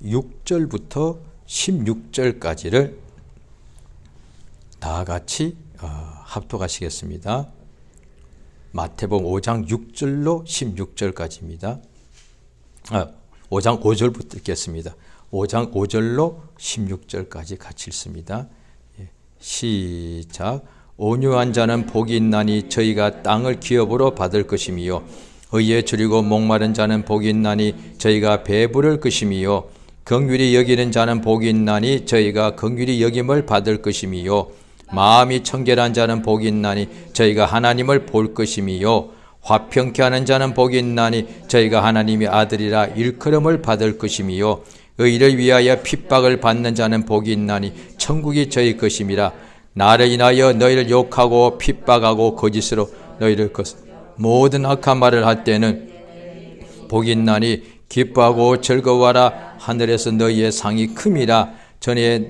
6절부터 16절까지를 다 같이 합독하시겠습니다. 마태복음 5장 6절로 16절까지입니다. 5장 5절부터 읽겠습니다. 5장 5절로 16절까지 같이 읽습니다. 시작. 온유한 자는 복이 있나니 저희가 땅을 기업으로 받을 것이미요. 의에 줄이고 목마른 자는 복이 있나니 저희가 배부를 것이미요. 긍휼히 여기는 자는 복이 있나니 저희가 긍휼히 여김을 받을 것이미요. 마음이 청결한 자는 복이 있나니 저희가 하나님을 볼 것이미요. 화평케 하는 자는 복이 있나니 저희가 하나님의 아들이라 일컬음을 받을 것이미요. 의를 위하여 핍박을 받는 자는 복이 있나니 천국이 저희 것임이라. 나를 인하여 너희를 욕하고 핍박하고 거짓으로 너희를 모든 악한 말을 할 때는 복이 있나니 기뻐하고 즐거워하라. 하늘에서 너희의 상이 큼이라. 전에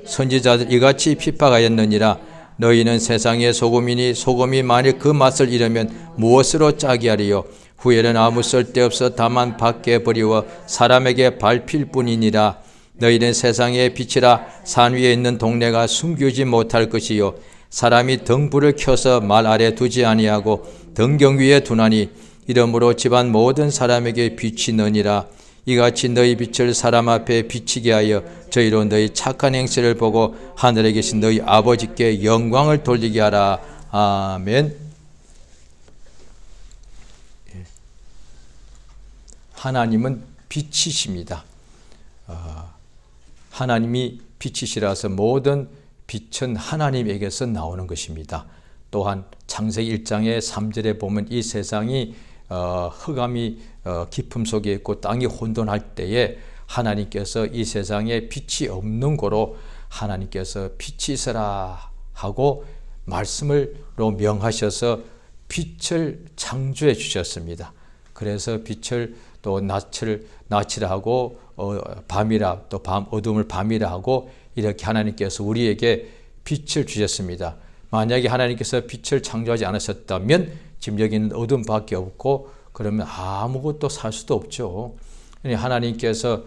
선지자들 이같이 핍박하였느니라. 너희는 세상의 소금이니 소금이 만일 그 맛을 잃으면 무엇으로 짜게 하리요. 후에는 아무 쓸데없어 다만 밖에 버리워 사람에게 밟힐 뿐이니라. 너희는 세상의 빛이라. 산 위에 있는 동네가 숨기지 못할 것이요. 사람이 등불을 켜서 말 아래 두지 아니하고 등경 위에 두나니 이러므로 집안 모든 사람에게 빛이 너니라. 이같이 너희 빛을 사람 앞에 비치게 하여 저희로 너희 착한 행실을 보고 하늘에 계신 너희 아버지께 영광을 돌리게 하라. 아멘. 하나님은 빛이십니다. 하나님이 빛이시라서 모든 빛은 하나님에게서 나오는 것입니다. 또한 창세기 1장의 3절에 보면 이 세상이 흑암이 깊음 속에 있고 땅이 혼돈할 때에 하나님께서 이 세상에 빛이 없는 고로 하나님께서 빛이 있으라 하고 말씀으로 명하셔서 빛을 창조해 주셨습니다. 그래서 빛을 또 낮이라 하고 밤이라 또 어둠을 밤이라 하고 이렇게 하나님께서 우리에게 빛을 주셨습니다. 만약에 하나님께서 빛을 창조하지 않으셨다면 지금 여기는 어둠밖에 없고 그러면 아무것도 살 수도 없죠. 하나님께서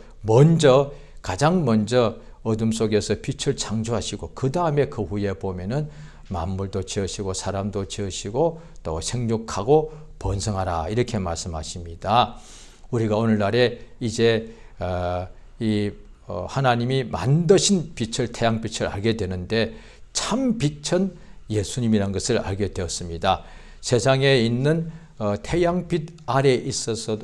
가장 먼저 어둠 속에서 빛을 창조하시고 그 다음에 그 후에 보면은 만물도 지으시고 사람도 지으시고 또 생육하고 번성하라 이렇게 말씀하십니다. 우리가 오늘날에 이제 하나님이 만드신 빛을 태양빛을 알게 되는데 참 빛은 예수님이라는 것을 알게 되었습니다. 세상에 있는 태양빛 아래에 있어서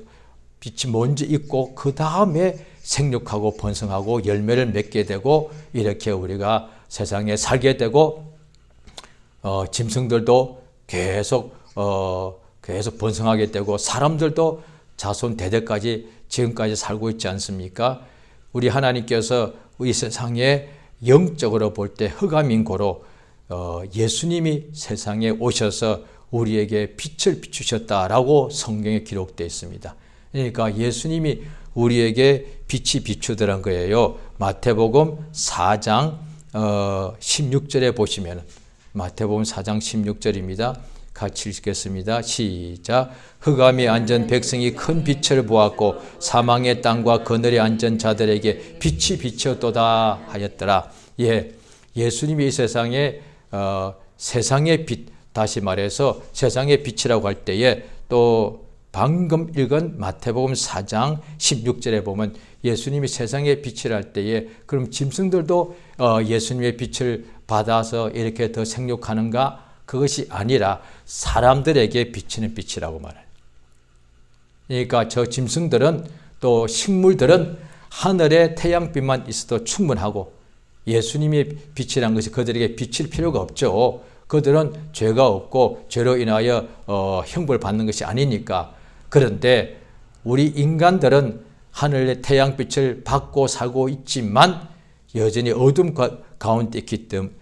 빛이 먼저 있고 그 다음에 생육하고 번성하고 열매를 맺게 되고 이렇게 우리가 세상에 살게 되고 짐승들도 계속 번성하게 되고 사람들도 자손 대대까지 지금까지 살고 있지 않습니까? 우리 하나님께서 이 세상에 영적으로 볼 때 흑암인 고로 예수님이 세상에 오셔서 우리에게 빛을 비추셨다라고 성경에 기록되어 있습니다. 그러니까 예수님이 우리에게 빛이 비추더란 거예요. 마태복음 4장 16절에 보시면 마태복음 4장 16절입니다. 같이 읽겠습니다. 시작. 흑암에 앉은 백성이 큰 빛을 보았고 사망의 땅과 그늘에 앉은 자들에게 빛이 비쳤도다 하였더라. 예수님이 이 세상에 세상의 빛, 다시 말해서 세상의 빛이라고 할 때에 또 방금 읽은 마태복음 4장 16절에 보면 예수님이 세상의 빛이라 할 때에 그럼 짐승들도 예수님의 빛을 받아서 이렇게 더 생육하는가? 그것이 아니라 사람들에게 비치는 빛이라고 말해요. 그러니까 저 짐승들은 또 식물들은 하늘에 태양빛만 있어도 충분하고 예수님의 빛이란 것이 그들에게 비칠 필요가 없죠. 그들은 죄가 없고 죄로 인하여 형벌 받는 것이 아니니까. 그런데 우리 인간들은 하늘의 태양빛을 받고 살고 있지만 여전히 어둠 가운데 있기 때문에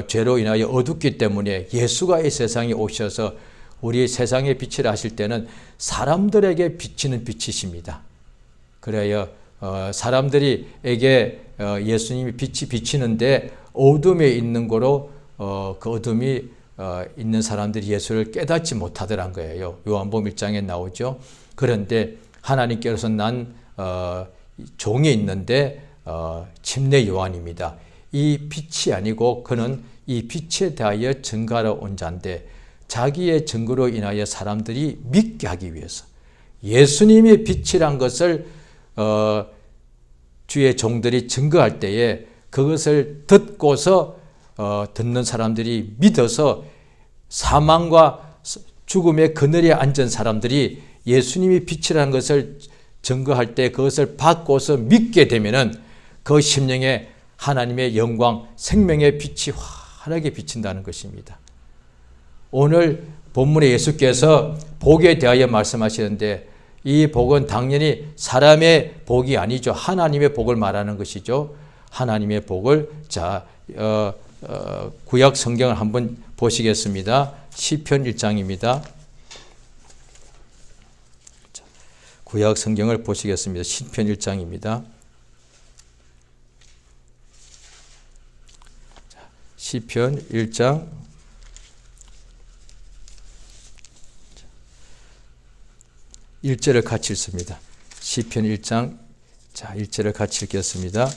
죄로 인하여 어둡기 때문에 예수가 이 세상에 오셔서 우리 세상에 빛을 하실 때는 사람들에게 비치는 빛이십니다. 그래야 사람들에게 예수님이 빛이 비치는데 어둠에 있는 거로 그 어둠이 있는 사람들이 예수를 깨닫지 못하더란 거예요. 요한복음 1장에 나오죠. 그런데 하나님께서 난 종이 있는데 침례 요한입니다. 이 빛이 아니고 그는 이 빛에 대하여 증거하러 온 자인데 자기의 증거로 인하여 사람들이 믿게 하기 위해서 예수님이 빛이란 것을 주의 종들이 증거할 때에 그것을 듣고서 듣는 사람들이 믿어서 사망과 죽음의 그늘에 앉은 사람들이 예수님이 빛이라는 것을 증거할 때 그것을 받고서 믿게 되면은 그 심령에 하나님의 영광, 생명의 빛이 환하게 비친다는 것입니다. 오늘 본문에 예수께서 복에 대하여 말씀하시는데 이 복은 당연히 사람의 복이 아니죠. 하나님의 복을 말하는 것이죠. 하나님의 복을 구약 성경을 한번 보시겠습니다. 시편 1장입니다. 구약 성경을 보시겠습니다. 시편 1장입니다. 시편 1장 1절을 같이 읽습니다. 시편 1장 1절을 같이 읽겠습니다.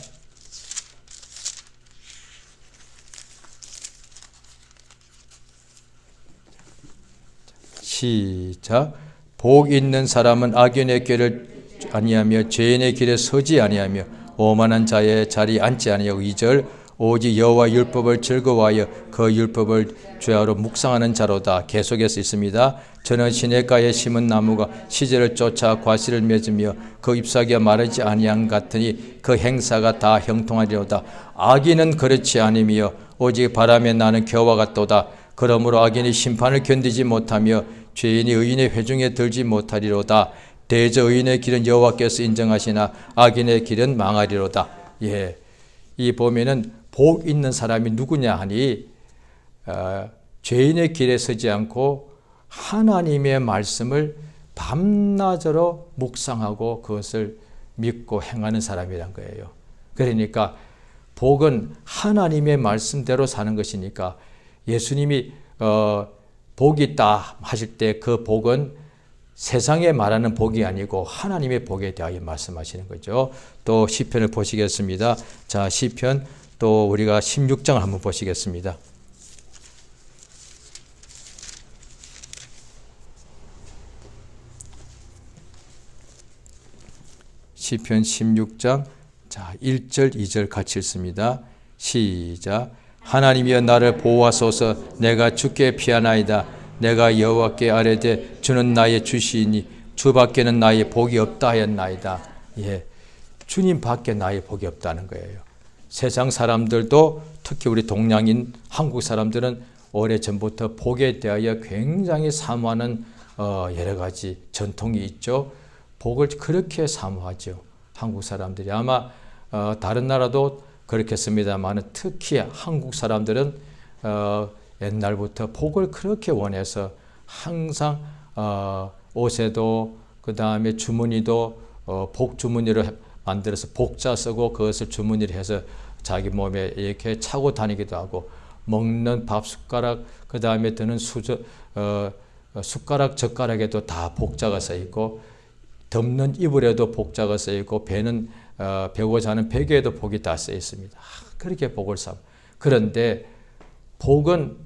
시작. 복 있는 사람은 악인의 길을 아니하며 죄인의 길에 서지 아니하며 오만한 자의 자리에 앉지 아니하고 2절. 오직 여호와 율법을 즐거워하여 그 율법을 죄하로 묵상하는 자로다. 계속해서 있습니다. 저는 시냇가에 심은 나무가 시절을 쫓아 과실을 맺으며 그 잎사귀가 마르지 아니한 같으니 그 행사가 다 형통하리로다. 악인은 그렇지 아니며 오직 바람에 나는 겨와 같도다. 그러므로 악인이 심판을 견디지 못하며 죄인이 의인의 회중에 들지 못하리로다. 대저 의인의 길은 여호와께서 인정하시나 악인의 길은 망하리로다. 이 보면은 복 있는 사람이 누구냐 하니 죄인의 길에 서지 않고 하나님의 말씀을 밤낮으로 묵상하고 그것을 믿고 행하는 사람이란 거예요. 그러니까 복은 하나님의 말씀대로 사는 것이니까 예수님이 복이 있다 하실 때 그 복은 세상에 말하는 복이 아니고 하나님의 복에 대하여 말씀하시는 거죠. 또 시편을 보시겠습니다. 자, 시편 또 우리가 16장을 한번 보시겠습니다. 시편 16장 1절 2절 같이 읽습니다. 시작. 하나님이여 나를 보호하소서. 내가 주께 피하나이다. 내가 여호와께 아뢰되 주는 나의 주시니 주밖에는 나의 복이 없다 하였나이다. 주님 밖에 나의 복이 없다는 거예요. 세상 사람들도 특히 우리 동양인 한국 사람들은 오래전부터 복에 대하여 굉장히 사모하는 여러 가지 전통이 있죠. 복을 그렇게 사모하죠. 한국 사람들이 아마 다른 나라도 그렇겠습니다만 특히 한국 사람들은 옛날부터 복을 그렇게 원해서 항상 옷에도 그 다음에 주머니도 복 주머니로 만들어서 복자 쓰고 그것을 주머니를 해서 자기 몸에 이렇게 차고 다니기도 하고 먹는 밥 숟가락 그 다음에 드는 숟가락 젓가락에도 다 복자가 써 있고 덮는 이불에도 복자가 써 있고 배는 베고 자는 베개에도 복이 다 써 있습니다. 그렇게 복을 삼. 그런데 복은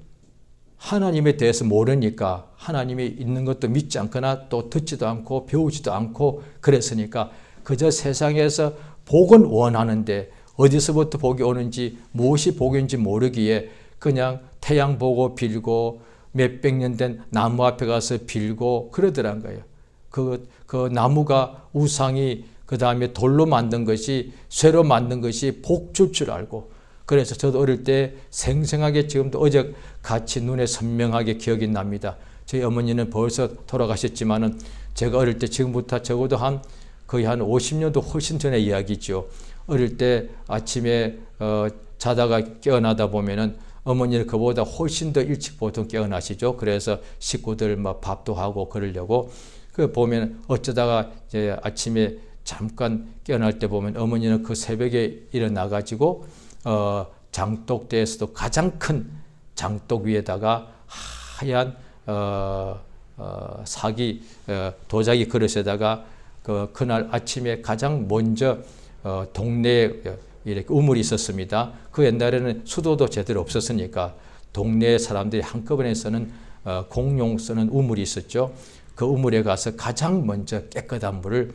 하나님에 대해서 모르니까 하나님이 있는 것도 믿지 않거나 또 듣지도 않고 배우지도 않고 그랬으니까 그저 세상에서 복은 원하는데 어디서부터 복이 오는지 무엇이 복인지 모르기에 그냥 태양 보고 빌고 몇백 년 된 나무 앞에 가서 빌고 그러더란 거예요. 그 나무가 우상이 그 다음에 돌로 만든 것이 쇠로 만든 것이 복 줄 줄 알고 그래서 저도 어릴 때 생생하게 지금도 어제 같이 눈에 선명하게 기억이 납니다. 저희 어머니는 벌써 돌아가셨지만은 제가 어릴 때 지금부터 적어도 거의 한 50년도 훨씬 전의 이야기죠. 어릴 때 아침에 자다가 깨어나다 보면은 어머니는 그보다 훨씬 더 일찍 보통 깨어나시죠. 그래서 식구들 막 밥도 하고 그러려고 그 보면 어쩌다가 이제 아침에 잠깐 깨어날 때 보면 어머니는 그 새벽에 일어나 가지고 장독대에서도 가장 큰 장독 위에다가 하얀 도자기 그릇에다가 그날 아침에 가장 먼저 동네에 이렇게 우물이 있었습니다. 그 옛날에는 수도도 제대로 없었으니까 동네 사람들이 한꺼번에 쓰는 공용 쓰는 우물이 있었죠. 그 우물에 가서 가장 먼저 깨끗한 물을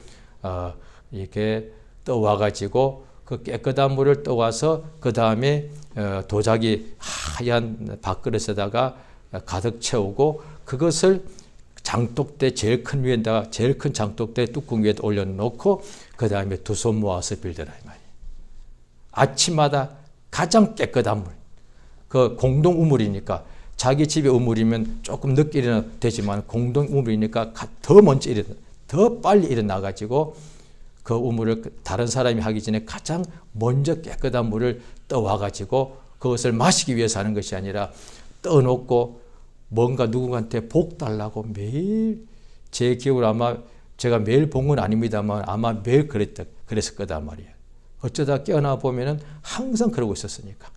이렇게 떠와가지고 그 깨끗한 물을 떠와서 그 다음에 도자기 하얀 밥그릇에다가 가득 채우고 그것을 장독대 제일 큰 위에다가 제일 큰 장독대 뚜껑 위에 올려놓고 그 다음에 두 손 모아서 빌더라 이 말이에요. 아침마다 가장 깨끗한 물. 그 공동 우물이니까 자기 집에 우물이면 조금 늦게 일어나 되지만 공동 우물이니까 더 먼저 더 빨리 일어나 가지고 그 우물을 다른 사람이 하기 전에 가장 먼저 깨끗한 물을 떠와 가지고 그것을 마시기 위해서 하는 것이 아니라 떠놓고 뭔가 누군가한테 복 달라고 매일 제 기억으로 아마 제가 매일 본 건 아닙니다만 아마 매일 그랬을 거다 말이에요. 어쩌다 깨어나 보면은 항상 그러고 있었으니까.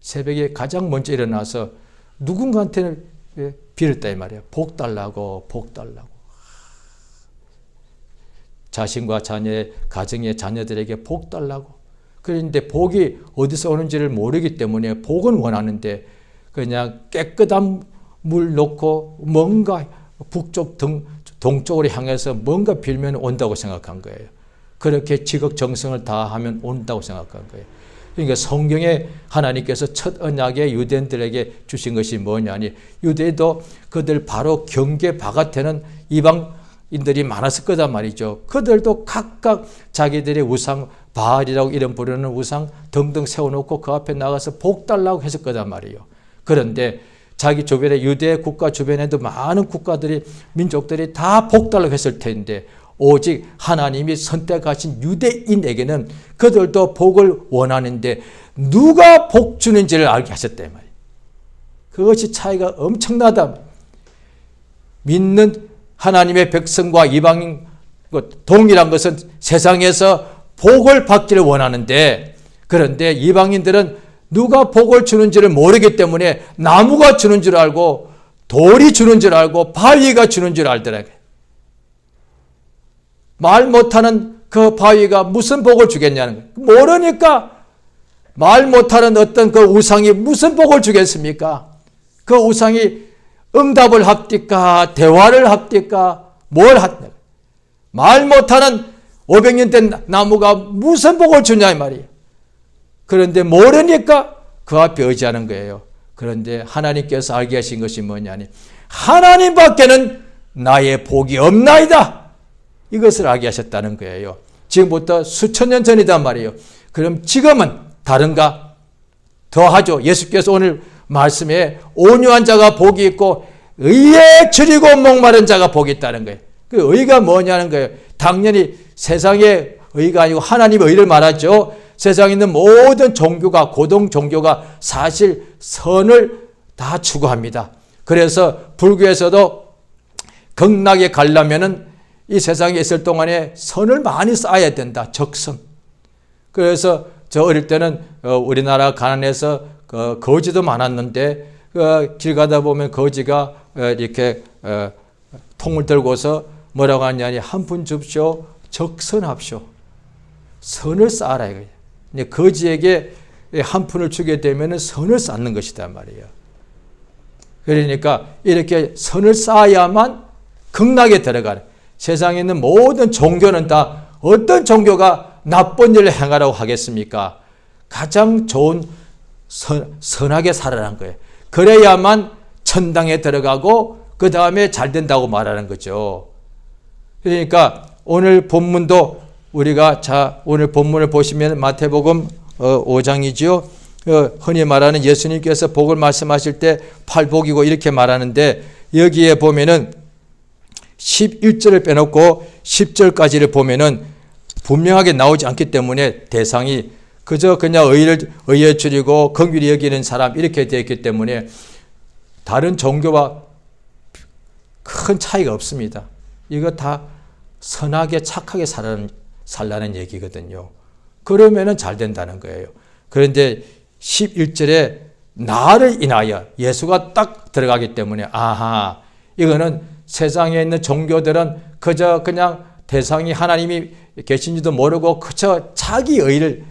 새벽에 가장 먼저 일어나서 누군가한테는 빌었다 이 말이에요. 복 달라고, 복 달라고. 자신과 자녀의 가정의 자녀들에게 복 달라고. 그런데 복이 어디서 오는지를 모르기 때문에 복은 원하는데 그냥 깨끗한 물 놓고 뭔가 북쪽 동쪽으로 향해서 뭔가 빌면 온다고 생각한 거예요. 그렇게 지극정성을 다하면 온다고 생각한 거예요. 그러니까 성경에 하나님께서 첫 언약에 유대인들에게 주신 것이 뭐냐니 유대도 그들 바로 경계 바깥에는 이방인들이 많았을 거단 말이죠. 그들도 각각 자기들의 우상 바알이라고 이름 부르는 우상 등등 세워놓고 그 앞에 나가서 복 달라고 했을 거단 말이에요. 그런데 자기 주변에 유대 국가 주변에도 많은 국가들이 민족들이 다 복 달라고 했을 텐데 오직 하나님이 선택하신 유대인에게는 그들도 복을 원하는데 누가 복 주는지를 알게 하셨다 말이에요. 그것이 차이가 엄청나다. 믿는 하나님의 백성과 이방인 동일한 것은 세상에서 복을 받기를 원하는데 그런데 이방인들은 누가 복을 주는지를 모르기 때문에 나무가 주는 줄 알고 돌이 주는 줄 알고 바위가 주는 줄 알더라고요. 말 못하는 그 바위가 무슨 복을 주겠냐는 거예요. 모르니까 말 못하는 어떤 그 우상이 무슨 복을 주겠습니까? 그 우상이 응답을 합니까? 대화를 합니까? 뭘 합니까? 말 못하는 500년 된 나무가 무슨 복을 주냐 이 말이에요. 그런데 모르니까 그 앞에 의지하는 거예요. 그런데 하나님께서 알게 하신 것이 뭐냐니 하나님 밖에는 나의 복이 없나이다. 이것을 알게 하셨다는 거예요. 지금부터 수천 년 전이단 말이에요. 그럼 지금은 다른가? 더하죠. 예수께서 오늘 말씀에 온유한 자가 복이 있고 의에 줄이고 목마른 자가 복이 있다는 거예요. 그 의가 뭐냐는 거예요. 당연히 세상의 의가 아니고 하나님의 의를 말하죠. 세상에 있는 모든 종교가 고등 종교가 사실 선을 다 추구합니다. 그래서 불교에서도 극락에 가려면은 이 세상에 있을 동안에 선을 많이 쌓아야 된다. 적선. 그래서 저 어릴 때는 우리나라 가난해서 거지도 많았는데 길 가다 보면 거지가 이렇게 통을 들고서 뭐라고 하냐니 한 푼 줍쇼 적선합쇼. 선을 쌓아라 이거예요. 거지에게 한 푼을 주게 되면 선을 쌓는 것이다 말이에요. 그러니까 이렇게 선을 쌓아야만 극락에 들어가는. 세상에 있는 모든 종교는 다 어떤 종교가 나쁜 일을 행하라고 하겠습니까? 가장 좋은 선하게 살아라는 거예요. 그래야만 천당에 들어가고 그 다음에 잘 된다고 말하는 거죠. 그러니까 오늘 본문도 우리가 오늘 본문을 보시면 마태복음 5장이죠. 흔히 말하는 예수님께서 복을 말씀하실 때 팔복이고 이렇게 말하는데 여기에 보면은 11절을 빼놓고 10절까지를 보면은 분명하게 나오지 않기 때문에 대상이 그저 그냥 의에 줄이고 긍휼히 여기는 사람 이렇게 되어 있기 때문에 다른 종교와 큰 차이가 없습니다. 이거 다 선하게 착하게 살라는 얘기거든요. 그러면은 잘 된다는 거예요. 그런데 11절에 나를 인하여 예수가 딱 들어가기 때문에 아하 이거는 세상에 있는 종교들은 그저 그냥 대상이 하나님이 계신지도 모르고 그저 자기 의를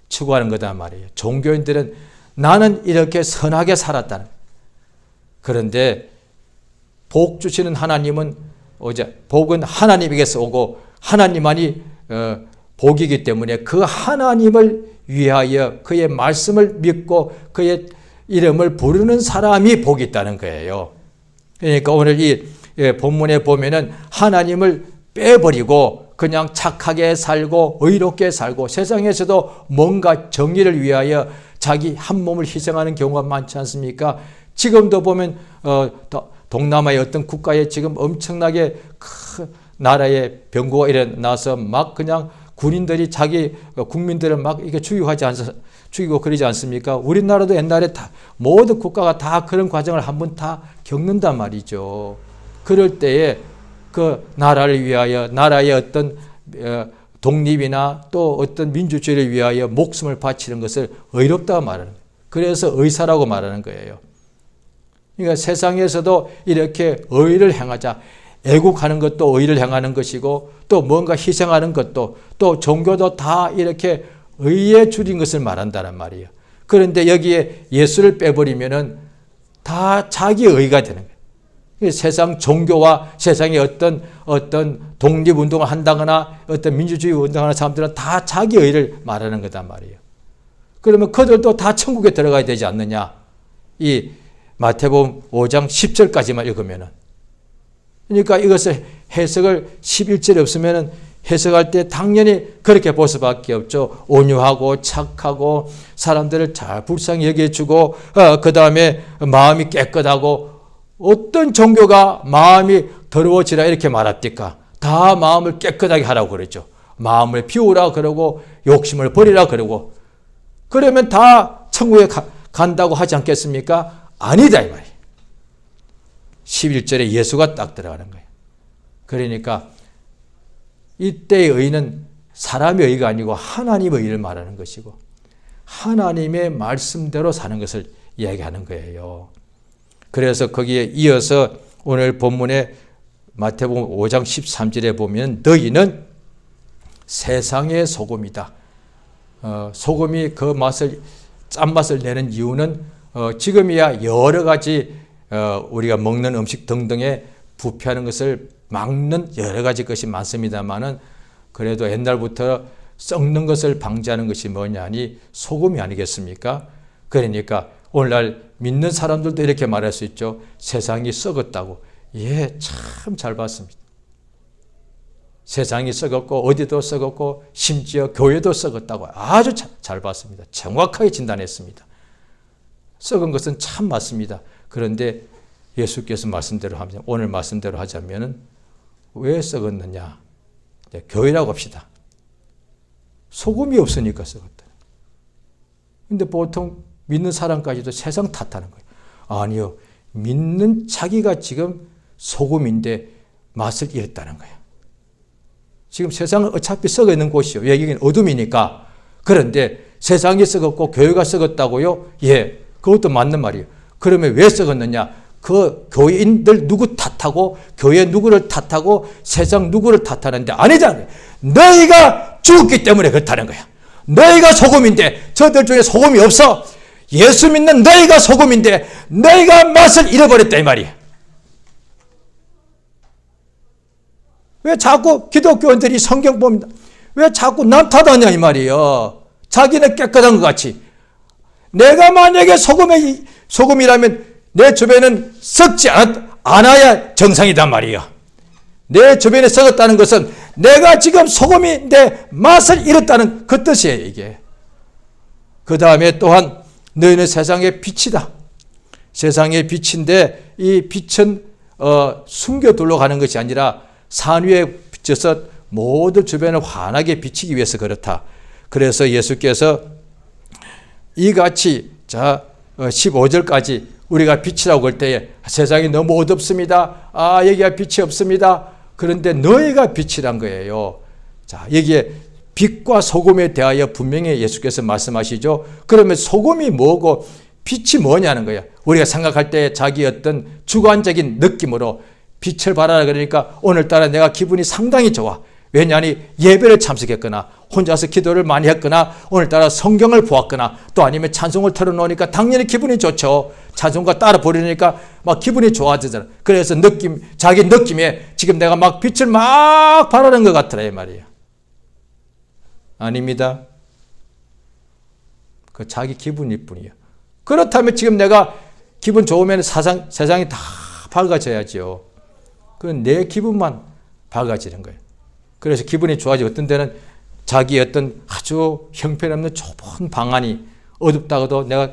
추구하는 거단 말이에요. 종교인들은 나는 이렇게 선하게 살았다는. 그런데 복 주시는 하나님은 복은 하나님에게서 오고 하나님만이 복이기 때문에 그 하나님을 위하여 그의 말씀을 믿고 그의 이름을 부르는 사람이 복이 있다는 거예요. 그러니까 오늘 이 본문에 보면은 하나님을 빼버리고 그냥 착하게 살고 의롭게 살고 세상에서도 뭔가 정의를 위하여 자기 한 몸을 희생하는 경우가 많지 않습니까? 지금도 보면 동남아의 어떤 국가에 지금 엄청나게 큰 나라의 병고가 일어나서 막 그냥 군인들이 자기 국민들을 막 이렇게 죽이고 그러지 않습니까? 우리나라도 옛날에 다 모든 국가가 다 그런 과정을 한번 다 겪는단 말이죠. 그럴 때에 그 나라를 위하여 나라의 어떤 독립이나 또 어떤 민주주의를 위하여 목숨을 바치는 것을 의롭다고 말하는 거예요. 그래서 의사라고 말하는 거예요. 그러니까 세상에서도 이렇게 의를 행하자. 애국하는 것도 의를 행하는 것이고 또 뭔가 희생하는 것도 또 종교도 다 이렇게 의에 줄인 것을 말한다는 말이에요. 그런데 여기에 예수를 빼버리면은 다 자기 의가 되는 거예요. 세상 종교와 세상의 어떤 독립운동을 한다거나 어떤 민주주의 운동을 하는 사람들은 다 자기 의를 말하는 거단 말이에요. 그러면 그들도 다 천국에 들어가야 되지 않느냐. 이 마태복음 5장 10절까지만 읽으면은. 그러니까 이것을 해석을 11절에 없으면은 해석할 때 당연히 그렇게 볼 수밖에 없죠. 온유하고 착하고 사람들을 잘 불쌍히 여겨주고 그 다음에 마음이 깨끗하고 어떤 종교가 마음이 더러워지라 이렇게 말합니까? 다 마음을 깨끗하게 하라고 그러죠. 마음을 비우라 그러고 욕심을 버리라 그러고 그러면 다 천국에 간다고 하지 않겠습니까? 아니다 이 말이에요. 11절에 예수가 딱 들어가는 거예요. 그러니까 이때의 의는 사람의 의가 아니고 하나님의 의를 말하는 것이고 하나님의 말씀대로 사는 것을 이야기하는 거예요. 그래서 거기에 이어서 오늘 본문에 마태복음 5장 13절에 보면 너희는 세상의 소금이다. 소금이 그 짠맛을 내는 이유는 지금이야 여러 가지 우리가 먹는 음식 등등에 부패하는 것을 막는 여러 가지 것이 많습니다만은 그래도 옛날부터 썩는 것을 방지하는 것이 뭐냐니 소금이 아니겠습니까? 그러니까 오늘날 믿는 사람들도 이렇게 말할 수 있죠. 세상이 썩었다고. 예, 참 잘 봤습니다. 세상이 썩었고 어디도 썩었고 심지어 교회도 썩었다고 아주 잘 봤습니다. 정확하게 진단했습니다. 썩은 것은 참 맞습니다. 그런데 예수께서 말씀대로 하면 오늘 말씀대로 하자면은 왜 썩었느냐? 교회라고 합시다. 소금이 없으니까 썩었다. 근데 보통 믿는 사람까지도 세상 탓하는 거예요. 아니요. 믿는 자기가 지금 소금인데 맛을 잃었다는 거예요. 지금 세상은 어차피 썩어 있는 곳이요. 여기는 어둠이니까. 그런데 세상이 썩었고 교회가 썩었다고요? 예. 그것도 맞는 말이에요. 그러면 왜 썩었느냐? 그 교인들 누구 탓하고 교회 누구를 탓하고 세상 누구를 탓하는데 아니잖아요. 너희가 죽었기 때문에 그렇다는 거야. 너희가 소금인데 저들 중에 소금이 없어. 예수 믿는 너희가 소금인데 너희가 맛을 잃어버렸다 이 말이야. 왜 자꾸 기독교인들이 성경 봅니다. 왜 자꾸 남 탓하냐 이 말이에요. 자기는 깨끗한 것 같이. 내가 만약에 소금이라면 내 주변은 썩지 않아야 정상이단 말이에요. 내 주변에 썩었다는 것은 내가 지금 소금인데 맛을 잃었다는 그 뜻이에요 이게. 그 다음에 또한 너희는 세상의 빛이다. 세상의 빛인데 이 빛은 숨겨둘러 가는 것이 아니라 산 위에 비춰서 모든 주변을 환하게 비치기 위해서 그렇다. 그래서 예수께서 이같이 15절까지 우리가 빛이라고 할 때에 세상이 너무 어둡습니다. 여기가 빛이 없습니다. 그런데 너희가 빛이란 거예요. 자, 여기에 빛과 소금에 대하여 분명히 예수께서 말씀하시죠. 그러면 소금이 뭐고 빛이 뭐냐는 거예요. 우리가 생각할 때 자기 어떤 주관적인 느낌으로 빛을 발하라 그러니까 오늘따라 내가 기분이 상당히 좋아. 왜냐하니 예배를 참석했거나 혼자서 기도를 많이 했거나 오늘따라 성경을 보았거나 또 아니면 찬송을 틀어놓으니까 당연히 기분이 좋죠. 찬송가 따라 부르니까 막 기분이 좋아지잖아. 그래서 자기 느낌에 지금 내가 막 빛을 막 발하는 것 같더라 이 말이에요. 아닙니다. 그 자기 기분일 뿐이에요. 그렇다면 지금 내가 기분 좋으면 세상이 다 밝아져야죠. 그건 내 기분만 밝아지는 거예요. 그래서 기분이 좋아지고 어떤 때는 자기의 어떤 아주 형편없는 좁은 방 안이 어둡다가도 내가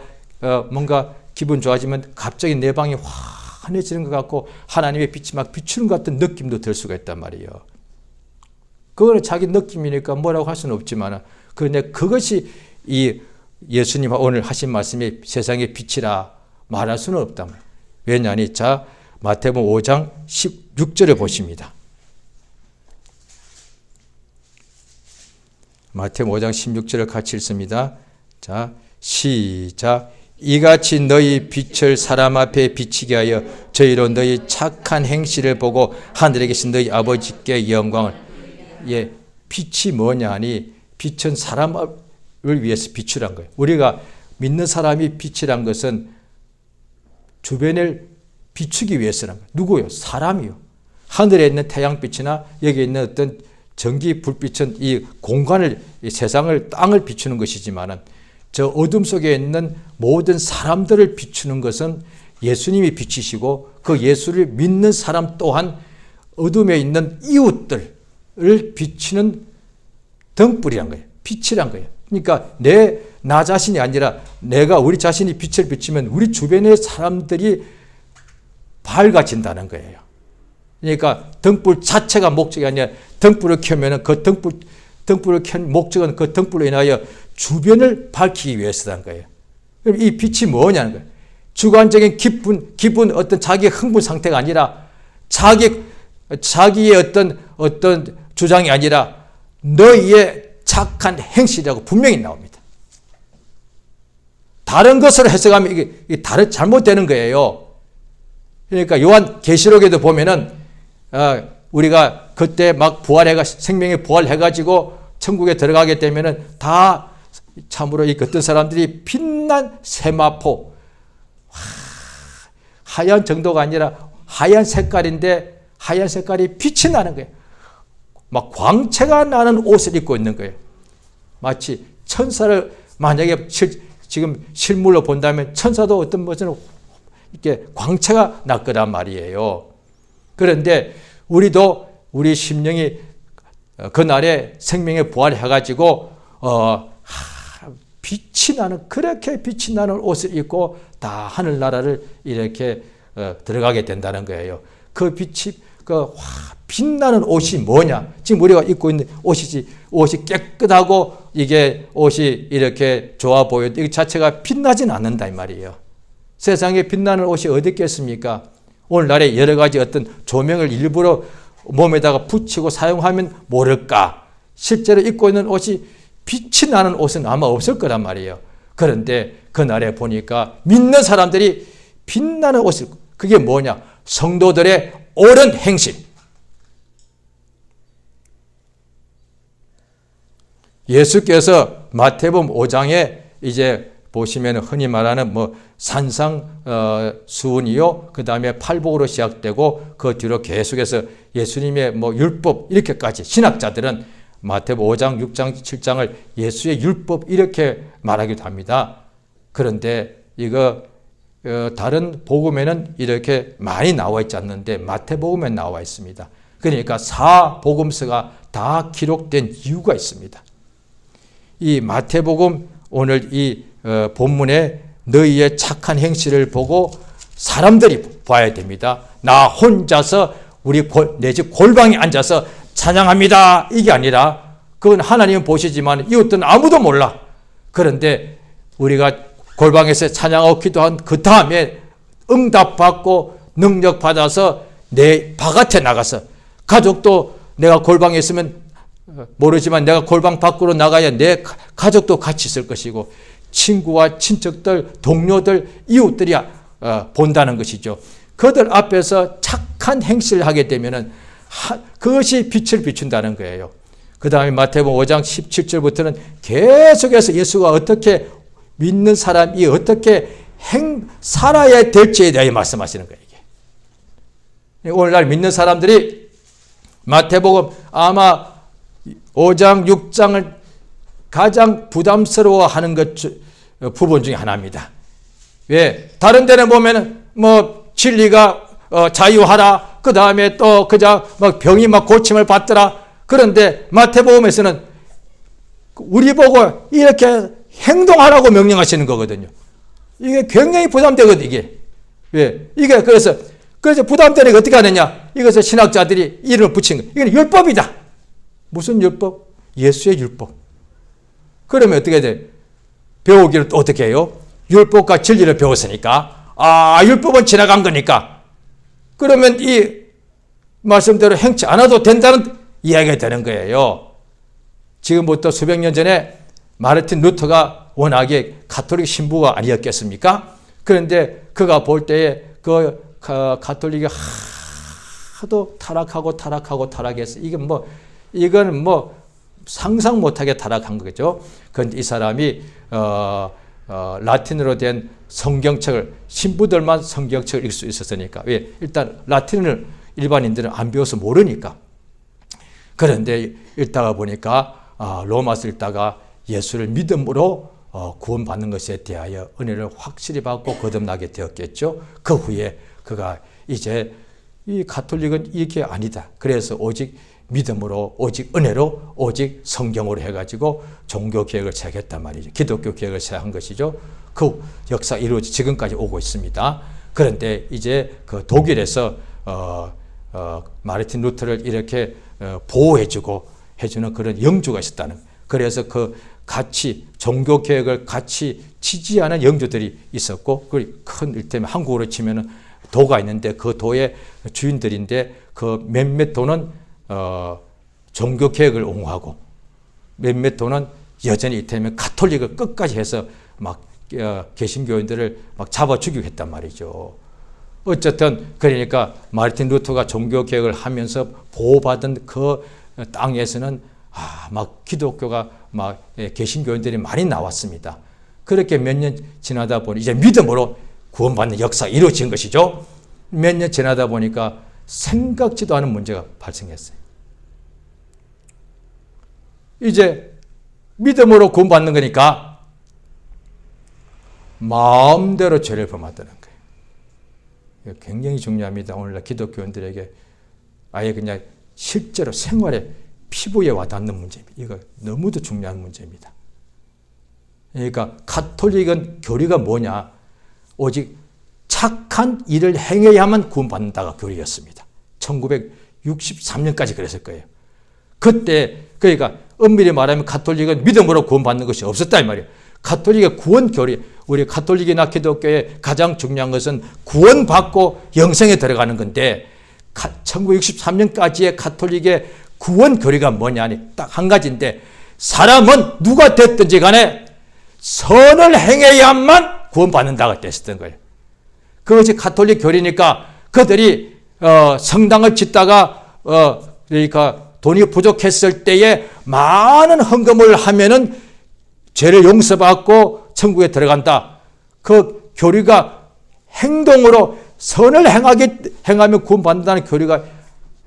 뭔가 기분 좋아지면 갑자기 내 방이 환해지는 것 같고 하나님의 빛이 막 비추는 것 같은 느낌도 들 수가 있단 말이에요. 그거는 자기 느낌이니까 뭐라고 할 수는 없지만 그런데 그것이 이 예수님 오늘 하신 말씀이 세상의 빛이라 말할 수는 없단 말이에요. 왜냐하니 자 마태복음 5장 16절을 보십니다. 마태복음 5장 16절을 같이 읽습니다. 자, 시작. 이같이 너희 빛을 사람 앞에 비치게 하여 저희로 너희 착한 행실을 보고 하늘에 계신 너희 아버지께 영광을. 예, 빛이 뭐냐 하니 빛은 사람을 위해서 비추란 거예요. 우리가 믿는 사람이 빛이란 것은 주변을 비추기 위해서란 거예요. 누구요? 사람이요. 하늘에 있는 태양빛이나 여기 있는 어떤 전기 불빛은 이 공간을, 이 세상을, 땅을 비추는 것이지만은 저 어둠 속에 있는 모든 사람들을 비추는 것은 예수님이 빛이시고 그 예수를 믿는 사람 또한 어둠에 있는 이웃들을 비추는 등불이란 거예요. 빛이란 거예요. 그러니까 나 자신이 아니라 우리 자신이 빛을 비추면 우리 주변의 사람들이 밝아진다는 거예요. 그러니까 등불 자체가 목적이 아니라 등불을 켜면은 그 등불을 켠 목적은 그 등불로 인하여 주변을 밝히기 위해서라는 거예요. 그럼 이 빛이 뭐냐는 거예요. 주관적인 기분 어떤 자기의 흥분 상태가 아니라 자기의 어떤 주장이 아니라 너희의 착한 행실이라고 분명히 나옵니다. 다른 것으로 해석하면 이게 잘못되는 거예요. 그러니까 요한 계시록에도 보면은 우리가 그때 막 생명의 부활해가지고 천국에 들어가게 되면은 다 참으로 이 어떤 사람들이 빛난 세마포 하얀 정도가 아니라 하얀 색깔인데 하얀 색깔이 빛이 나는 거예요. 막 광채가 나는 옷을 입고 있는 거예요. 마치 천사를 만약에 지금 실물로 본다면 천사도 어떤 것은 이렇게 광채가 날 거란 말이에요. 그런데 우리도 우리 심령이 그날에 생명의 부활해가지고 그렇게 빛이 나는 옷을 입고 다 하늘나라를 이렇게 들어가게 된다는 거예요. 그 빛이 빛나는 옷이 뭐냐? 지금 우리가 입고 있는 옷이 깨끗하고 이게 옷이 이렇게 좋아 보여도 이 자체가 빛나진 않는다 이 말이에요. 세상에 빛나는 옷이 어디 있겠습니까? 오늘날에 여러 가지 어떤 조명을 일부러 몸에다가 붙이고 사용하면 모를까? 실제로 입고 있는 옷이 빛이 나는 옷은 아마 없을 거란 말이에요. 그런데 그날에 보니까 믿는 사람들이 빛나는 옷을, 그게 뭐냐? 성도들의 옳은 행실. 예수께서 마태복음 5장에 이제 보시면 흔히 말하는 산상수훈이요, 그 다음에 팔복으로 시작되고 그 뒤로 계속해서 예수님의 율법 이렇게까지 신학자들은 마태복음 5장, 6장, 7장을 예수의 율법 이렇게 말하기도 합니다. 그런데 이거 다른 복음에는 이렇게 많이 나와 있지 않는데 마태복음에 나와 있습니다. 그러니까 4복음서가 다 기록된 이유가 있습니다. 이 마태복음 오늘 이 본문에 너희의 착한 행실을 보고 사람들이 봐야 됩니다. 나 혼자서 내 집 골방에 앉아서 찬양합니다. 이게 아니라 그건 하나님은 보시지만 이웃들은 아무도 몰라. 그런데 우리가 골방에서 찬양하고 기도한 그 다음에 응답받고 능력받아서 내 바깥에 나가서 가족도 내가 골방에 있으면 모르지만 내가 골방 밖으로 나가야 내 가족도 같이 있을 것이고 친구와 친척들, 동료들, 이웃들이 본다는 것이죠. 그들 앞에서 착한 착한 행실을 하게 되면은 그것이 빛을 비춘다는 거예요. 그 다음에 마태복음 5장 17절부터는 계속해서 예수가 어떻게 믿는 사람이 어떻게 살아야 될지에 대해 말씀하시는 거예요. 이게. 오늘날 믿는 사람들이 마태복음 아마 5장, 6장을 가장 부담스러워하는 부분 중에 하나입니다. 왜? 다른 데는 보면은 진리가 자유하라. 그 다음에 또 그저 병이 고침을 받더라. 그런데 마태복음에서는 우리 보고 이렇게 행동하라고 명령하시는 거거든요. 이게 굉장히 부담되거든요, 이게. 왜? 이게 그래서 부담되니까 어떻게 하느냐? 이것을 신학자들이 이름을 붙인 거예요. 이건 율법이다. 무슨 율법? 예수의 율법. 그러면 어떻게 돼? 배우기를 또 어떻게 해요? 율법과 진리를 배웠으니까. 율법은 지나간 거니까. 그러면 이 말씀대로 행치 않아도 된다는 이야기가 되는 거예요. 지금부터 수백 년 전에 마르틴 루터가 워낙에 가톨릭 신부가 아니었겠습니까? 그런데 그가 볼 때에 가톨릭이 하도 타락해서 이건 상상 못하게 타락한 거죠. 그런데 이 사람이 라틴어로 된 성경책을 신부들만 성경책을 읽을 수 있었으니까. 왜? 일단 라틴을 일반인들은 안 배워서 모르니까. 그런데 읽다가 보니까 로마서 읽다가 예수를 믿음으로 구원받는 것에 대하여 은혜를 확실히 받고 거듭나게 되었겠죠. 그 후에 그가 이제 이 가톨릭은 이게 아니다. 그래서 오직 믿음으로, 오직 은혜로, 오직 성경으로 해가지고 종교 개혁을 시작했단 말이죠. 기독교 개혁을 시작한 것이죠. 그 역사 이루어져 지금까지 오고 있습니다. 그런데 이제 그 독일에서 마르틴 루터를 이렇게 보호해주고 해주는 그런 영주가 있었다는. 그래서 같이 종교 개혁을 같이 지지하는 영주들이 있었고, 큰 일테면 한국으로 치면은 도가 있는데 그 도의 주인들인데 그 몇몇 도는 종교 개혁을 옹호하고 몇몇 도는 여전히 이테면 가톨릭을 끝까지 해서 개신교인들을 잡아 죽이고 했단 말이죠. 어쨌든 그러니까 마르틴 루터가 종교 개혁을 하면서 보호받은 그 땅에서는 기독교가 개신교인들이 많이 나왔습니다. 그렇게 몇 년 지나다 보니 이제 믿음으로 구원받는 역사가 이루어진 것이죠. 몇 년 지나다 보니까 생각지도 않은 문제가 발생했어요. 이제 믿음으로 구원받는 거니까 마음대로 죄를 범하다는 거예요. 이거 굉장히 중요합니다. 오늘날 기독교인들에게 아예 그냥 실제로 생활에 피부에 와닿는 문제입니다. 이거 너무도 중요한 문제입니다. 그러니까 가톨릭은 교리가 뭐냐? 오직 착한 일을 행해야만 구원받는다가 교리였습니다. 1963년까지 그랬을 거예요. 그때 그러니까 엄밀히 말하면 가톨릭은 믿음으로 구원받는 것이 없었다 이 말이에요. 가톨릭의 구원 교리, 우리 가톨릭이나 기독교의 가장 중요한 것은 구원받고 영생에 들어가는 건데 1963년까지의 가톨릭의 구원 교리가 뭐냐니 딱 한 가지인데 사람은 누가 됐든지 간에 선을 행해야만 구원받는다가 됐었던 거예요. 그것이 가톨릭 교리니까 그들이 성당을 짓다가 그러니까 돈이 부족했을 때에 많은 헌금을 하면은 죄를 용서받고 천국에 들어간다. 그 교리가 행동으로 선을 행하면 구원받는다는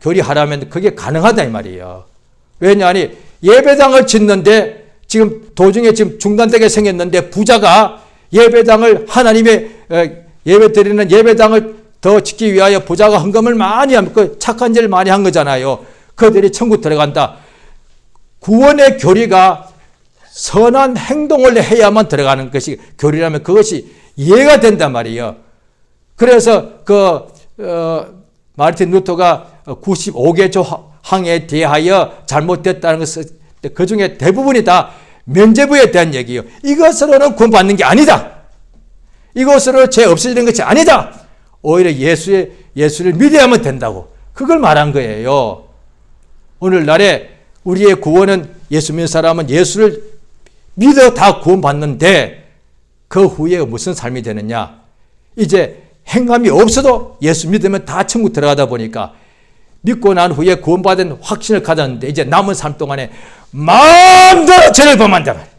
교리하라면 그게 가능하다 이 말이에요. 왜냐하니 예배당을 짓는데 지금 도중에 지금 중단되게 생겼는데 부자가 예배당을 하나님의 예배 드리는 예배당을 더 짓기 위하여 부자가 헌금을 많이 하면 그 착한 일을 많이 한 거잖아요. 그들이 천국 들어간다. 구원의 교리가 선한 행동을 해야만 들어가는 것이 교리라면 그것이 이해가 된단 말이에요. 그래서 마르틴 루터가 95개 조항에 대하여 잘못됐다는 것은 그 중에 대부분이 다 면죄부에 대한 얘기예요. 이것으로는 구원받는 게 아니다. 이것으로 죄 없어지는 것이 아니다. 오히려 예수를 믿어야만 된다고. 그걸 말한 거예요. 오늘날에 우리의 구원은 예수 믿는 사람은 예수를 믿어 다 구원받는데 그 후에 무슨 삶이 되느냐? 이제 행함이 없어도 예수 믿으면 다 천국 들어가다 보니까 믿고 난 후에 구원받은 확신을 가졌는데 이제 남은 삶 동안에 마음대로 죄를 범한다 말이에요.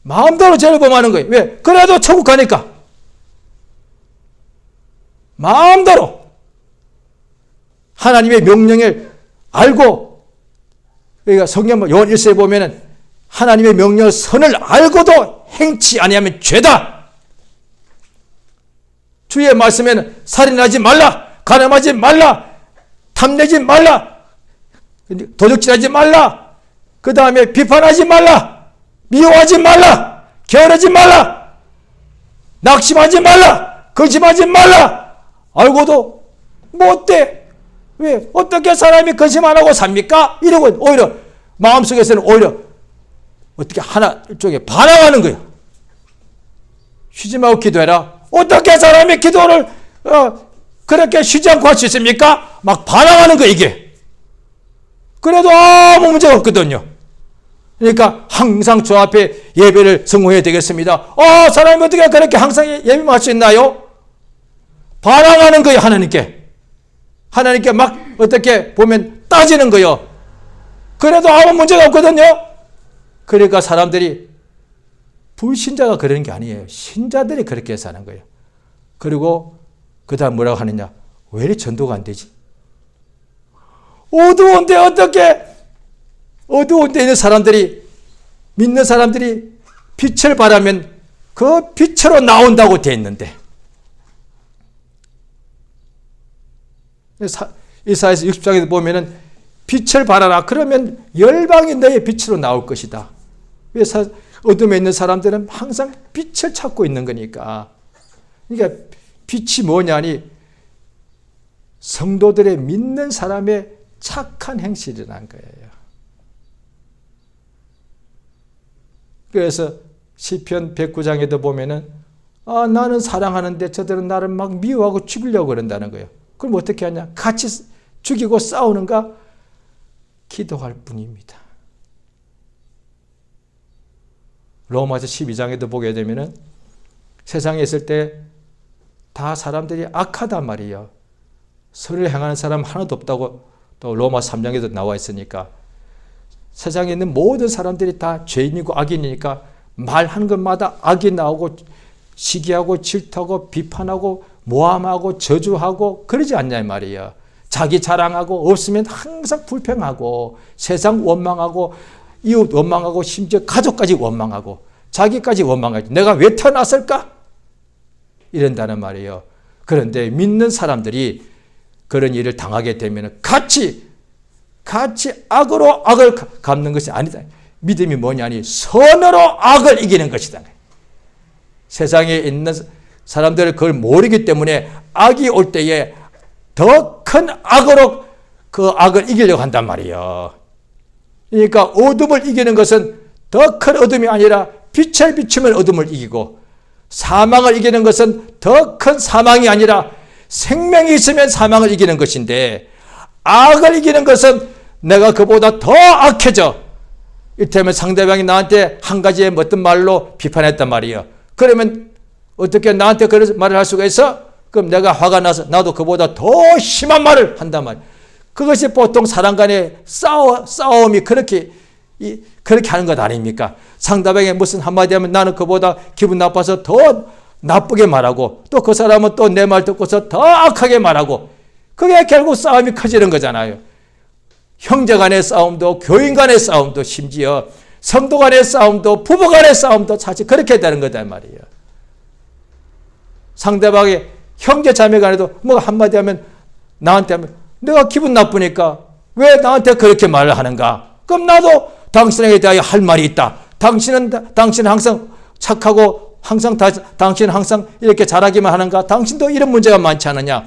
마음대로 죄를 범하는 거예요. 왜? 그래도 천국 가니까. 마음대로 하나님의 명령을 알고, 그러니까 성경 요한 1서에 보면은 하나님의 명령 선을 알고도 행치 아니하면 죄다. 주의 말씀에는 살인하지 말라, 간음하지 말라, 탐내지 말라, 도둑질하지 말라, 그 다음에 비판하지 말라, 미워하지 말라, 게으르지 말라, 낙심하지 말라, 근심하지 말라. 알고도 못돼. 왜? 어떻게 사람이 근심 안 하고 삽니까? 이러고 오히려 마음속에서는 오히려 어떻게 하나 쪽에 반항하는 거예요. 쉬지 말고 기도해라. 어떻게 사람이 기도를 그렇게 쉬지 않고 할 수 있습니까? 막 반항하는 거예요, 이게. 그래도 아무 문제가 없거든요. 그러니까 항상 저 앞에 예배를 성공해야 되겠습니다. 사람이 어떻게 그렇게 항상 예배만 할 수 있나요? 반항하는 거예요, 하나님께. 하나님께 막 어떻게 보면 따지는 거예요. 그래도 아무 문제가 없거든요. 그러니까 사람들이, 불신자가 그러는 게 아니에요. 신자들이 그렇게 사는 거예요. 그리고 그 다음 뭐라고 하느냐. 왜 이렇게 전도가 안 되지? 어두운데 어떻게, 어두운 데 있는 사람들이, 믿는 사람들이 빛을 발하면 그 빛으로 나온다고 되어 있는데, 이사야서 60장에도 보면은 빛을 발하라. 그러면 열방이 너의 빛으로 나올 것이다. 왜 어둠에 있는 사람들은 항상 빛을 찾고 있는 거니까. 그러니까 빛이 뭐냐니 성도들의 믿는 사람의 착한 행실이라는 거예요. 그래서 시편 109장에도 보면은 나는 사랑하는데 저들은 나를 막 미워하고 죽이려고 그런다는 거예요. 그럼 어떻게 하냐? 같이 죽이고 싸우는가? 기도할 뿐입니다. 로마서 12장에도 보게 되면은 세상에 있을 때 다 사람들이 악하단 말이에요. 선을 행하는 사람 하나도 없다고 또 로마 3장에도 나와 있으니까 세상에 있는 모든 사람들이 다 죄인이고 악인이니까 말하는 것마다 악이 나오고 시기하고 질투하고 비판하고 모함하고 저주하고 그러지 않냐 말이에요. 자기 자랑하고 없으면 항상 불평하고 세상 원망하고 이웃 원망하고 심지어 가족까지 원망하고 자기까지 원망하지. 내가 왜 태어났을까? 이런다는 말이에요. 그런데 믿는 사람들이 그런 일을 당하게 되면 같이 악으로 악을 갚는 것이 아니다. 믿음이 뭐냐니 선으로 악을 이기는 것이다. 세상에 있는 사람들은 그걸 모르기 때문에 악이 올 때에 더 큰 악으로 그 악을 이기려고 한단 말이에요. 그러니까 어둠을 이기는 것은 더 큰 어둠이 아니라 빛을 비추면 어둠을 이기고, 사망을 이기는 것은 더 큰 사망이 아니라 생명이 있으면 사망을 이기는 것인데, 악을 이기는 것은 내가 그보다 더 악해져. 이를테면 상대방이 나한테 한 가지의 어떤 말로 비판했단 말이에요. 그러면 어떻게 나한테 그런 말을 할 수가 있어? 그럼 내가 화가 나서 나도 그보다 더 심한 말을 한단 말이에요. 그것이 보통 사람 간의 싸움이 그렇게 하는 것 아닙니까? 상대방이 무슨 한마디 하면 나는 그보다 기분 나빠서 더 나쁘게 말하고, 또 그 사람은 또 내 말 듣고서 더 악하게 말하고, 그게 결국 싸움이 커지는 거잖아요. 형제 간의 싸움도, 교인 간의 싸움도, 심지어 성도 간의 싸움도, 부부 간의 싸움도 사실 그렇게 되는 거다 말이에요. 상대방이 형제 자매 간에도 뭐 한마디 하면 나한테 하면 내가 기분 나쁘니까 왜 나한테 그렇게 말을 하는가? 그럼 나도 당신에게 대하여 할 말이 있다. 당신은 항상 착하고 당신은 항상 이렇게 잘하기만 하는가? 당신도 이런 문제가 많지 않느냐?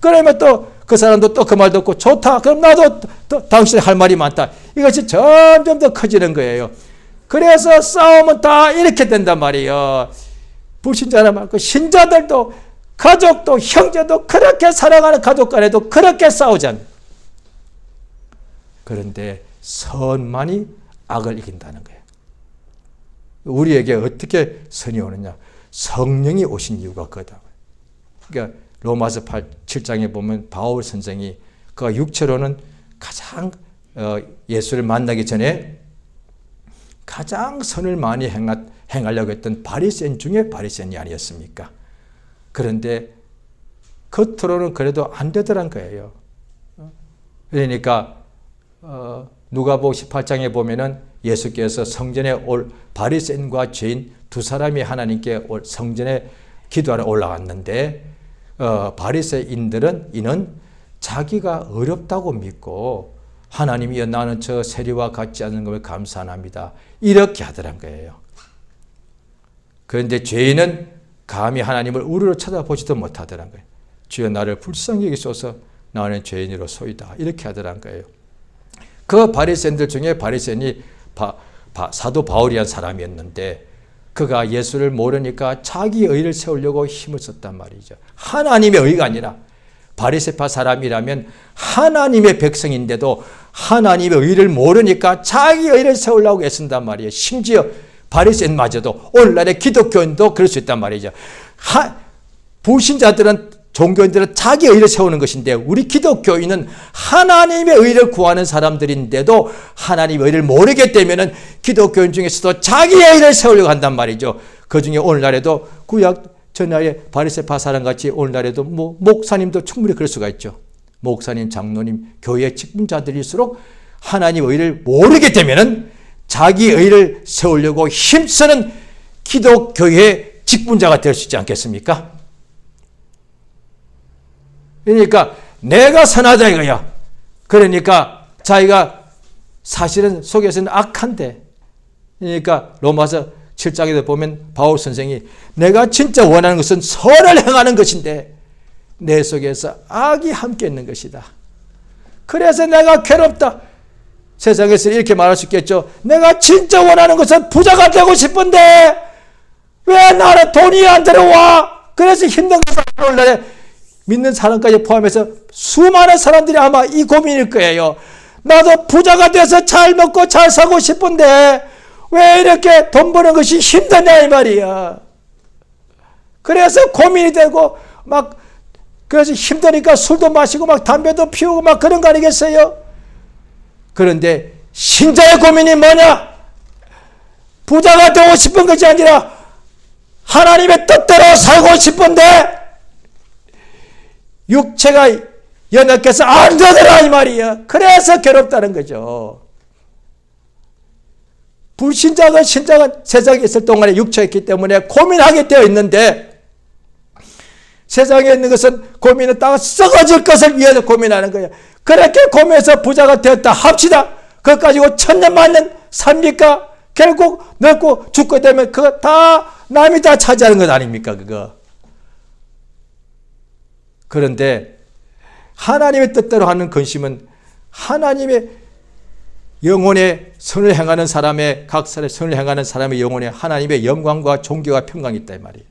그러면 또 그 사람도 또 그 말 듣고 좋다. 그럼 나도 또 당신이 할 말이 많다. 이것이 점점 더 커지는 거예요. 그래서 싸움은 다 이렇게 된단 말이에요. 불신자나 말고 신자들도, 가족도, 형제도, 그렇게 사랑하는 가족 간에도 그렇게 싸우잖아요. 그런데 선만이 악을 이긴다는 거예요. 우리에게 어떻게 선이 오느냐? 성령이 오신 이유가 그거다. 그러니까 로마서 7장에 보면 바울 선생이 그가 육체로는 가장 예수를 만나기 전에 가장 선을 많이 행하려고 했던 바리새인 중에 바리새인이 아니었습니까? 그런데 겉으로는 그래도 안 되더란 거예요. 그러니까 누가복음 18장에 보면은 예수께서 성전에 올 바리새인과 죄인 두 사람이 하나님께 성전에 기도하러 올라갔는데 바리새인들은 이는 자기가 어렵다고 믿고 하나님이여 나는 저 세리와 같지 않은 것을 감사합니다. 이렇게 하더란 거예요. 그런데 죄인은 감히 하나님을 우러러 쳐다보지도 못하더란 거예요. 주여 나를 불쌍히 여기소서 나는 죄인으로소이다. 이렇게 하더란 거예요. 그 바리새인들 중에 바리새인이 사도 바울이란 사람이었는데 그가 예수를 모르니까 자기 의를 세우려고 힘을 썼단 말이죠. 하나님의 의가 아니라 바리새파 사람이라면 하나님의 백성인데도 하나님의 의를 모르니까 자기 의를 세우려고 애쓴단 말이에요. 심지어 바리새인마저도 오늘날의 기독교인도 그럴 수 있단 말이죠. 불신자들은 종교인들은 자기 의를 세우는 것인데 우리 기독교인은 하나님의 의를 구하는 사람들인데도 하나님의 의를 모르게 되면은 기독교인 중에서도 자기의 의를 세우려고 한단 말이죠. 그 중에 오늘날에도 구약 전날에 바리새파 사람같이 오늘날에도 목사님도 충분히 그럴 수가 있죠. 목사님, 장로님, 교회 직분자들일수록 하나님의 의를 모르게 되면은 자기 의를 세우려고 힘쓰는 기독교의 직분자가 될 수 있지 않겠습니까? 그러니까 내가 선하다 이거야. 그러니까 자기가 사실은 속에서는 악한데, 그러니까 로마서 7장에도 보면 바울 선생이 내가 진짜 원하는 것은 선을 행하는 것인데 내 속에서 악이 함께 있는 것이다. 그래서 내가 괴롭다. 세상에서 이렇게 말할 수 있겠죠. 내가 진짜 원하는 것은 부자가 되고 싶은데 왜 나는 돈이 안 들어와? 그래서 힘든 것을 오늘날에 믿는 사람까지 포함해서 수많은 사람들이 아마 이 고민일 거예요. 나도 부자가 돼서 잘 먹고 잘 사고 싶은데 왜 이렇게 돈 버는 것이 힘드냐 이 말이야. 그래서 고민이 되고 그래서 힘드니까 술도 마시고 담배도 피우고 그런 거 아니겠어요? 그런데 신자의 고민이 뭐냐? 부자가 되고 싶은 것이 아니라 하나님의 뜻대로 살고 싶은데 육체가 연약해서 안 되더라 이 말이야. 그래서 괴롭다는 거죠. 불신자가 신자가 세상에 있을 동안에 육체가 있기 때문에 고민하게 되어 있는데 세상에 있는 것은 고민은 딱 썩어질 것을 위해서 고민하는 거예요. 그렇게 고민해서 부자가 되었다 합시다. 그거 가지고 천년만년 삽니까? 결국 늙고 죽게 되면 그거 다 남이 다 차지하는 것 아닙니까? 그거. 그런데 하나님의 뜻대로 하는 근심은 하나님의 영혼의 선을 행하는 사람의 각 사람의 선을 행하는 사람의 영혼에 하나님의 영광과 존귀와 평강이 있다 이 말이에요.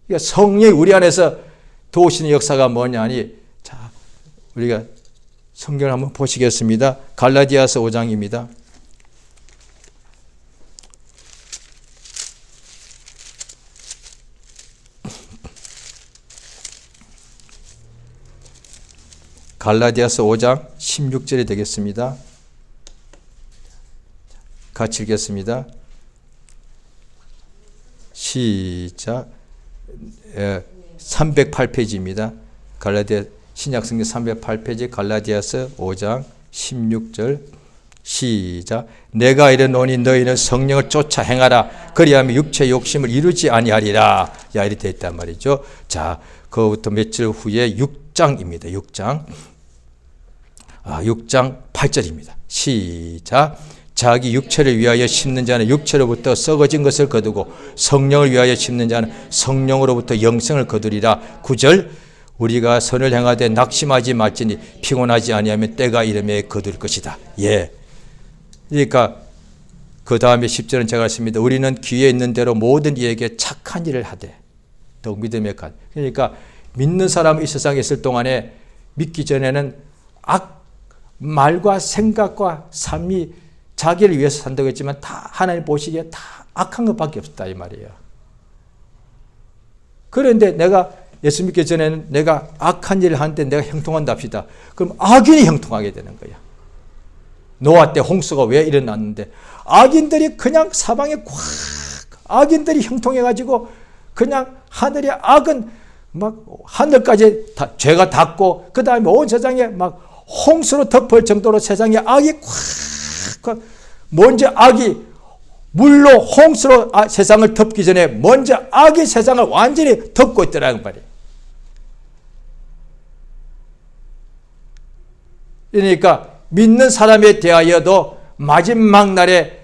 그러니까 성령이 우리 안에서 도우시는 역사가 뭐냐니, 자 우리가 성경을 한번 보시겠습니다. 갈라디아서 5장입니다. 갈라디아서 5장 16절이 되겠습니다. 같이 읽겠습니다. 시작. 308페이지입니다. 갈라디아 신약성경 308페이지 갈라디아서 5장 16절 시작. 내가 이르노니 너희는 성령을 쫓아 행하라. 그리하면 육체의 욕심을 이루지 아니하리라. 야 이렇게 되어 있단 말이죠. 자, 그부터 며칠 후에 6장입니다. 6장 8절입니다. 시작. 자기 육체를 위하여 심는 자는 육체로부터 썩어진 것을 거두고 성령을 위하여 심는 자는 성령으로부터 영생을 거두리라. 9절. 우리가 선을 행하되 낙심하지 말지니 피곤하지 아니하면 때가 이름에 거둘 것이다. 예. 그러니까 그 다음에 10절은 제가 했습니다. 우리는 귀에 있는 대로 모든 이에게 착한 일을 하되 더욱 믿음의 간. 그러니까 믿는 사람이 이 세상에 있을 동안에 믿기 전에는 말과 생각과 삶이 자기를 위해서 산다고 했지만 다 하나님 보시기에 다 악한 것밖에 없다 이 말이에요. 그런데 내가 예수 믿기 전에는 내가 악한 일을 하는데 내가 형통한다 합시다. 그럼 악인이 형통하게 되는 거야. 노아 때 홍수가 왜 일어났는데 악인들이 그냥 사방에 꽉 악인들이 형통해가지고 그냥 하늘의 악은 막 하늘까지 다 죄가 닿고 그 다음에 온 세상에 막 홍수로 덮을 정도로 세상에 악이 꽉 먼저 악이 물로 홍수로 세상을 덮기 전에 먼저 악이 세상을 완전히 덮고 있더라는 말이에요. 그러니까 믿는 사람에 대하여도 마지막 날에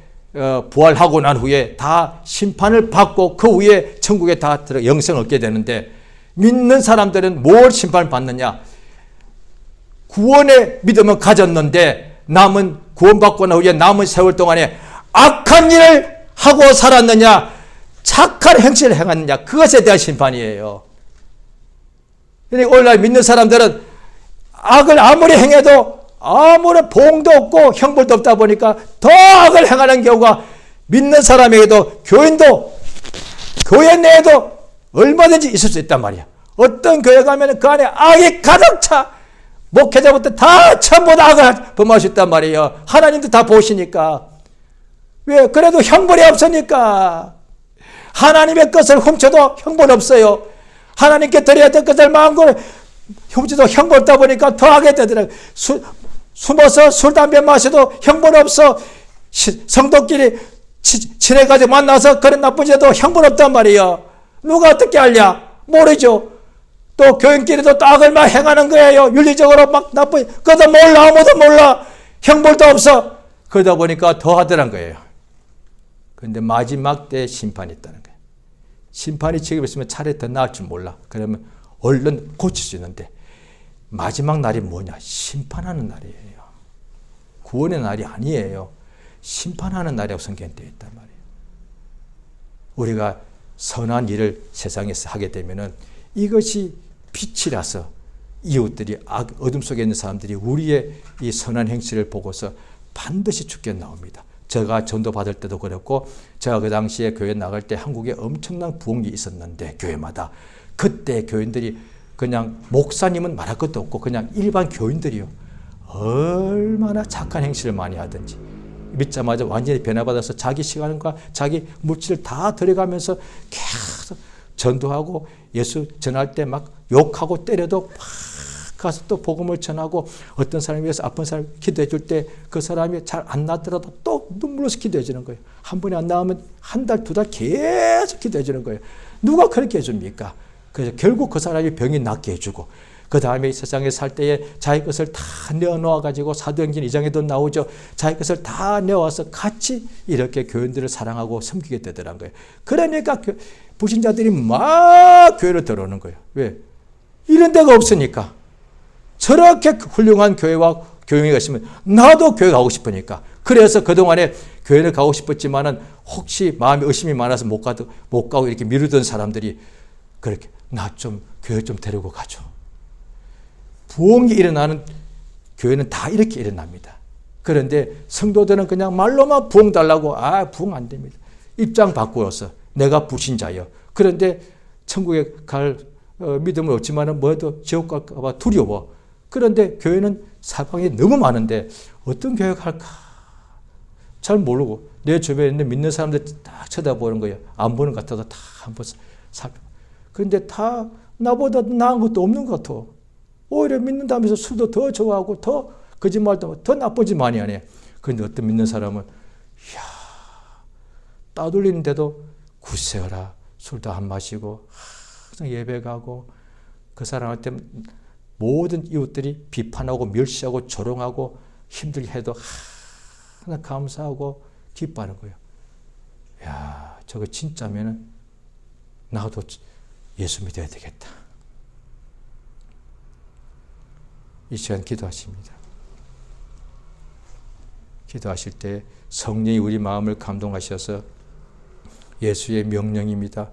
부활하고 난 후에 다 심판을 받고 그 후에 천국에 다 들어 영생을 얻게 되는데 믿는 사람들은 뭘 심판을 받느냐? 구원의 믿음을 가졌는데 남은 구원받고 난 후에 남은 세월 동안에 악한 일을 하고 살았느냐? 착한 행실을 행했느냐? 그것에 대한 심판이에요. 그러니까 오늘날 믿는 사람들은 악을 아무리 행해도 아무런 보응도 없고 형벌도 없다 보니까 더 악을 행하는 경우가 믿는 사람에게도 교인도 교회 내에도 얼마든지 있을 수 있단 말이야. 어떤 교회 가면 그 안에 악이 가득 차 목회자부터 다 전부 다 악을 범할 수 있단 말이에요. 하나님도 다 보시니까. 왜? 그래도 형벌이 없으니까. 하나님의 것을 훔쳐도 형벌 없어요. 하나님께 드려야 될 것을 마음껏 훔쳐도 형벌 없다 보니까 더 하게 되더라고요. 숨어서 술, 담배 마셔도 형벌 없어. 성도끼리 친해가지고 만나서 그런 나쁜 짓도 형벌 없단 말이에요. 누가 어떻게 알냐? 모르죠. 또 교인끼리도 또 악을 막 행하는 거예요. 윤리적으로 막 나쁜, 그것도 몰라. 아무도 몰라. 형벌도 없어. 그러다 보니까 더 하더란 거예요. 그런데 마지막 때 심판이 있다는 거예요. 심판이 지금 있으면 차라리 더 나을 줄 몰라. 그러면 얼른 고칠 수 있는데 마지막 날이 뭐냐? 심판하는 날이에요. 구원의 날이 아니에요. 심판하는 날이라고 성경에 되어 있단 말이에요. 우리가 선한 일을 세상에서 하게 되면은 이것이 빛이라서 이웃들이 어둠 속에 있는 사람들이 우리의 이 선한 행실을 보고서 반드시 죽게 나옵니다. 제가 전도 받을 때도 그랬고 제가 그 당시에 교회 나갈 때 한국에 엄청난 부흥이 있었는데 교회마다 그때 교인들이 그냥 목사님은 말할 것도 없고 그냥 일반 교인들이요. 얼마나 착한 행실을 많이 하든지 믿자마자 완전히 변화받아서 자기 시간과 자기 물질을 다 들여가면서 계속 전도하고 예수 전할 때 막 욕하고 때려도 막 가서 또 복음을 전하고 어떤 사람이 위해서 아픈 사람 기도해 줄 때 그 사람이 잘 안 낫더라도 또 눈물로서 기도해 주는 거예요. 한 번에 안 나오면 한 달, 두 달 계속 기도해 주는 거예요. 누가 그렇게 해줍니까? 그래서 결국 그 사람이 병이 낫게 해주고 그 다음에 세상에 살 때에 자기 것을 다 내어놓아가지고 사도행전 2장에도 나오죠. 자기 것을 다 내어와서 같이 이렇게 교인들을 사랑하고 섬기게 되더란 거예요. 그러니까 불신자들이 막 교회로 들어오는 거예요. 왜? 이런 데가 없으니까. 저렇게 훌륭한 교회와 교회가 있으면 나도 교회 가고 싶으니까. 그래서 그동안에 교회를 가고 싶었지만은 혹시 마음에 의심이 많아서 못 가고 이렇게 미루던 사람들이 그렇게 나 좀 교회 좀 데리고 가죠. 부흥이 일어나는 교회는 다 이렇게 일어납니다. 그런데 성도들은 그냥 말로만 부흥 달라고 부흥 안 됩니다. 입장 바꾸어서 내가 불신자요. 그런데 천국에 갈 믿음은 없지만은 뭐해도 지옥 갈까 봐 두려워. 그런데 교회는 사방이 너무 많은데 어떤 교회 갈까 잘 모르고 내 주변에 있는 믿는 사람들 딱 쳐다보는 거예요. 안 보는 것 같아도 다 한번 살펴. 그런데 다 나보다 나은 것도 없는 것 같아. 오히려 믿는다면서 술도 더 좋아하고 더 거짓말도 더 나쁜 짓 많이 하네. 그런데 어떤 믿는 사람은 이야 따돌리는데도 굳세어라 술도 안 마시고 항상 예배 가고 그 사람한테 모든 이웃들이 비판하고 멸시하고 조롱하고 힘들게 해도 하나 감사하고 기뻐하는 거예요. 야 저거 진짜면은 나도 예수 믿어야 되겠다. 이 시간 기도하십니다. 기도하실 때 성령이 우리 마음을 감동하셔서 예수의 명령입니다.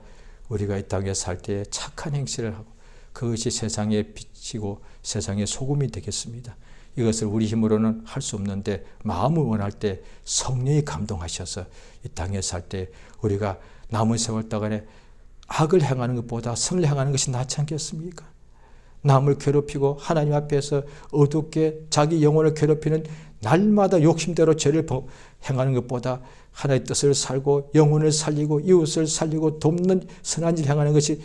우리가 이 땅에 살 때 착한 행실을 하고 그것이 세상에 비치고 세상의 소금이 되겠습니다. 이것을 우리 힘으로는 할 수 없는데 마음을 원할 때 성령이 감동하셔서 이 땅에 살 때 우리가 남은 세월 동안에 악을 행하는 것보다 선을 행하는 것이 낫지 않겠습니까? 남을 괴롭히고 하나님 앞에서 어둡게 자기 영혼을 괴롭히는 날마다 욕심대로 죄를 행하는 것보다 하나님의 뜻을 살고 영혼을 살리고 이웃을 살리고 돕는 선한 일 행하는 것이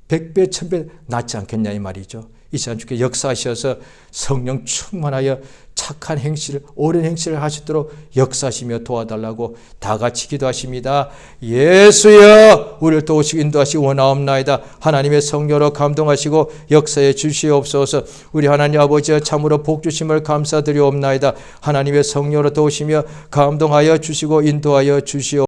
100배 1000배 낫지 않겠냐 이 말이죠. 이 시간 주께 역사하셔서 성령 충만하여 착한 행실을 옳은 행실을 하시도록 역사하시며 도와달라고 다 같이 기도하십니다. 예수여 우리를 도우시고 인도하시기 원하옵나이다. 하나님의 성령으로 감동하시고 역사해 주시옵소서. 우리 하나님 아버지여 참으로 복 주심을 감사드리옵나이다. 하나님의 성령으로 도우시며 감동하여 주시고 인도하여 주시옵소서.